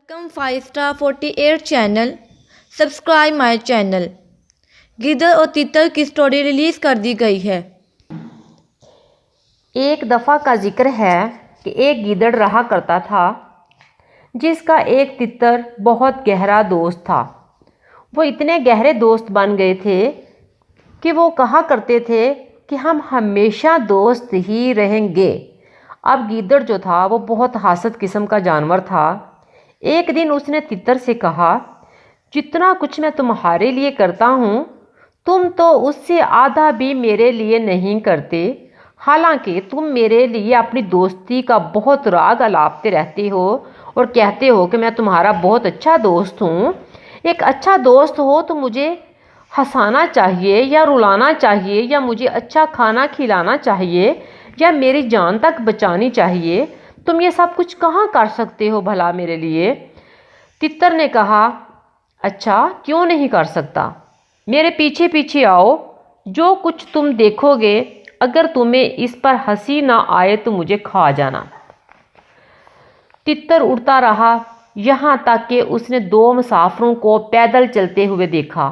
Welcome 5 star 48 channel. Subscribe my channel. गिद्दड़ और तितर की स्टोरी रिलीज़ कर दी गई है। एक दफ़ा का जिक्र है कि एक गिद्दड़ रहा करता था जिसका एक तितर बहुत गहरा दोस्त था। वो इतने गहरे दोस्त बन गए थे कि वो कहा करते थे कि हम हमेशा दोस्त ही रहेंगे। अब गिद्दड़ जो था वो बहुत हासद किस्म का जानवर था। एक दिन उसने तितर से कहा, जितना कुछ मैं तुम्हारे लिए करता हूँ तुम तो उससे आधा भी मेरे लिए नहीं करते। हालांकि तुम मेरे लिए अपनी दोस्ती का बहुत राग अलापते रहते हो और कहते हो कि मैं तुम्हारा बहुत अच्छा दोस्त हूँ। एक अच्छा दोस्त हो तो मुझे हंसाना चाहिए या रुलाना चाहिए या मुझे अच्छा खाना खिलाना चाहिए या मेरी जान तक बचानी चाहिए। तुम ये सब कुछ कहाँ कर सकते हो भला मेरे लिए? तितर ने कहा, अच्छा क्यों नहीं कर सकता, मेरे पीछे पीछे आओ। जो कुछ तुम देखोगे अगर तुम्हें इस पर हंसी ना आए तो मुझे खा जाना। तितर उड़ता रहा यहाँ तक कि उसने दो मुसाफिरों को पैदल चलते हुए देखा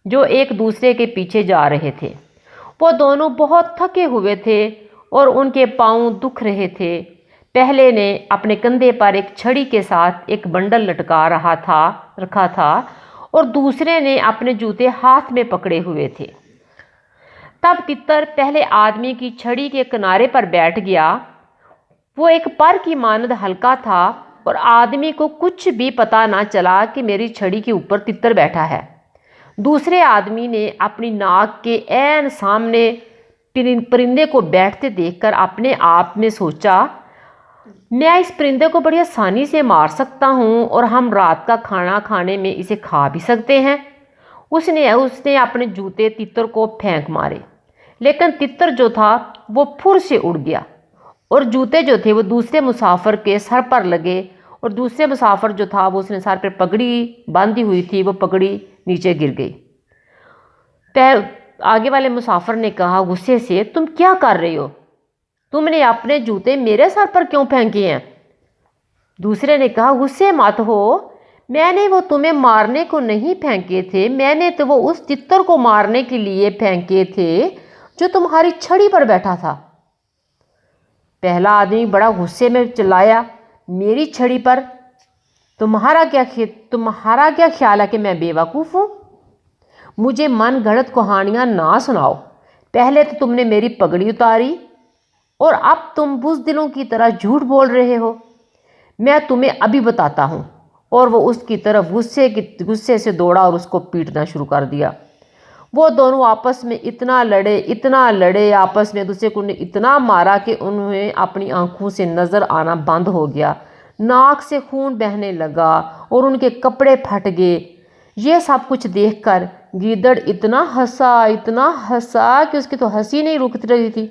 जो एक दूसरे के पीछे जा रहे थे। वो दोनों बहुत थके हुए थे और उनके पाँव दुख रहे थे। पहले ने अपने कंधे पर एक छड़ी के साथ एक बंडल लटका रखा था और दूसरे ने अपने जूते हाथ में पकड़े हुए थे। तब तितर पहले आदमी की छड़ी के किनारे पर बैठ गया। वो एक पर की मानद हल्का था और आदमी को कुछ भी पता ना चला कि मेरी छड़ी के ऊपर तितर बैठा है। दूसरे आदमी ने अपनी नाक के ऐन सामने परिंदे को बैठते देखकर अपने आप में सोचा, मैं इस परिंदे को बड़ी आसानी से मार सकता हूँ और हम रात का खाना खाने में इसे खा भी सकते हैं। उसने अपने जूते तितर को फेंक मारे, लेकिन तितर जो था वो फुर से उड़ गया और जूते जो थे वो दूसरे मुसाफिर के सर पर लगे और दूसरे मुसाफिर जो था वो उसने सर पर पगड़ी बांधी हुई थी, वो पगड़ी नीचे गिर गई। आगे वाले मुसाफिर ने कहा गुस्से से, तुम क्या कर रहे हो? तुमने अपने जूते मेरे सर पर क्यों फेंके हैं? दूसरे ने कहा, गुस्से मत हो, मैंने वो तुम्हें मारने को नहीं फेंके थे, मैंने तो वो उस तितर को मारने के लिए फेंके थे जो तुम्हारी छड़ी पर बैठा था। पहला आदमी बड़ा गुस्से में चिल्लाया, मेरी छड़ी पर तुम्हारा क्या ख्याल है कि मैं बेवकूफ़ हूँ? मुझे मन गढ़ंत कहानियाँ ना सुनाओ। पहले तो तुमने मेरी पगड़ी उतारी और अब तुम बुज़दिलों की तरह झूठ बोल रहे हो। मैं तुम्हें अभी बताता हूँ। और वो उसकी तरफ गुस्से से दौड़ा और उसको पीटना शुरू कर दिया। वो दोनों आपस में इतना लड़े, आपस में दूसरे को इतना मारा कि उन्हें अपनी आंखों से नज़र आना बंद हो गया। नाक से खून बहने लगा और उनके कपड़े फट गए। ये सब कुछ देखकर गिद्दड़ इतना हंसा कि उसकी तो हंसी नहीं रुक रही थी।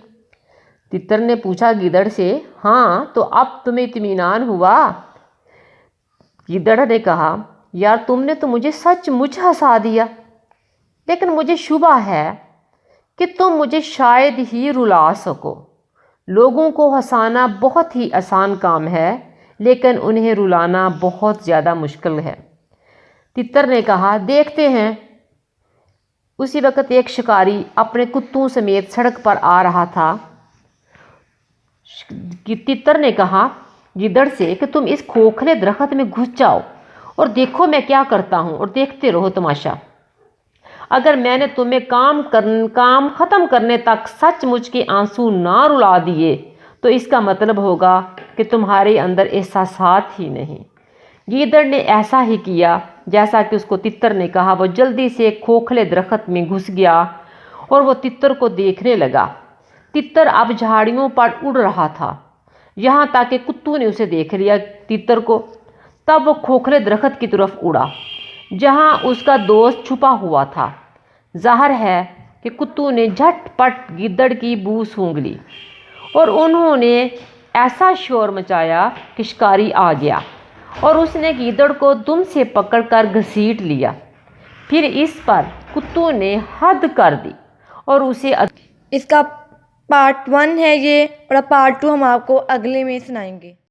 तितर ने पूछा गिद्दड़ से, हाँ तो अब तुम्हें इत्मीनान हुआ? गिद्दड़ ने कहा, यार तुमने तो मुझे सचमुच हंसा दिया, लेकिन मुझे शुबा है कि तुम मुझे शायद ही रुला सको। लोगों को हंसाना बहुत ही आसान काम है, लेकिन उन्हें रुलाना बहुत ज़्यादा मुश्किल है। तितर ने कहा, देखते हैं। उसी वक्त एक शिकारी अपने कुत्तों समेत सड़क पर आ रहा था। तितर ने कहा गिद्दड़ से कि तुम इस खोखले दरख्त में घुस जाओ और देखो मैं क्या करता हूँ और देखते रहो तमाशा। अगर मैंने तुम्हें काम ख़त्म करने तक सचमुच के आंसू ना रुला दिए तो इसका मतलब होगा कि तुम्हारे अंदर एहसासात ही नहीं। गिद्दड़ ने ऐसा ही किया जैसा कि उसको तितर ने कहा। वो जल्दी से खोखले दरख्त में घुस गया और वो तितर को देखने लगा। तितर अब झाड़ियों पर उड़ रहा था, यहाँ तक कि कुत्तों ने उसे देख लिया तितर को। तब वो खोखले दरख्त की तरफ उड़ा जहाँ उसका दोस्त छुपा हुआ था। ज़ाहिर है कि कुत्तों ने झटपट गिद्दड़ की बू सूंघ ली और उन्होंने ऐसा शोर मचाया कि शिकारी आ गया और उसने गिद्दड़ को दुम से पकड़कर घसीट लिया। फिर इस पर कुत्तों ने हद कर दी और उसे इसका पार्ट 1 है ये, और पार्ट 2 हम आपको अगले में सुनाएंगे।